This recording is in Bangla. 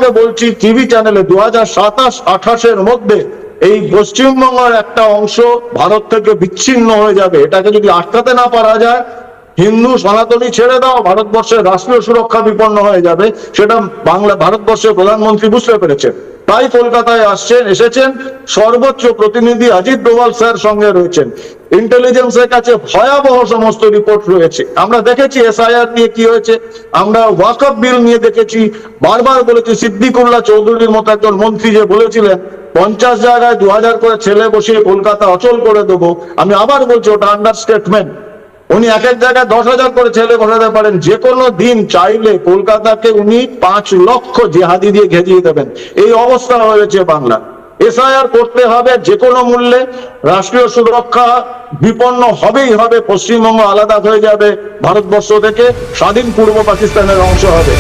তোমাকে বলছি টিভি চ্যানেলে 2027-28-এর মধ্যে এই পশ্চিমবঙ্গের একটা অংশ ভারত থেকে বিচ্ছিন্ন হয়ে যাবে। এটাকে যদি আটকাতে না পারা যায়, হিন্দু সনাতনী ছেড়ে দাও, ভারতবর্ষের রাষ্ট্রীয় সুরক্ষা বিপন্ন হয়ে যাবে। সেটা ভারতবর্ষের প্রধানমন্ত্রী বুঝতে পেরেছেন, তাই কলকাতায় এসেছেন। সর্বোচ্চ প্রতিনিধি অজিত ডোভাল স্যার সঙ্গে রয়েছেন। ইন্টেলিজেন্সের কাছে ভয়াবহ সমস্ত রিপোর্ট রয়েছে। আমরা দেখেছি এসআইআর নিয়ে কি হয়েছে, আমরা ওয়াকফ বিল নিয়ে দেখেছি। বারবার বলেছি, সিদ্দিকুল্লাহ চৌধুরীর মতো একজন মন্ত্রী যে বলেছিলেন 50 জায়গায় 2000 করে ছেলে বসিয়ে কলকাতা অচল করে দেবো, আমি আবার বলছি ওটা আন্ডারস্টেটমেন্ট। উনি এক এক জায়গায় 10,000 করে ছেলে বসাতে পারেন। যে কোনো দিন চাইলে কলকাতাকে উনি 5 লক্ষ জেহাদি দিয়ে ঘেজিয়ে দেবেন। এই অবস্থা হয়েছে বাংলা। এসআইআর করতে হবে যে কোনো মূল্যে, রাষ্ট্রীয় সুরক্ষা বিপন্ন হবেই হবে। পশ্চিমবঙ্গ আলাদা হয়ে যাবে ভারতবর্ষ থেকে, স্বাধীন পূর্ব পাকিস্তানের অংশ হবে।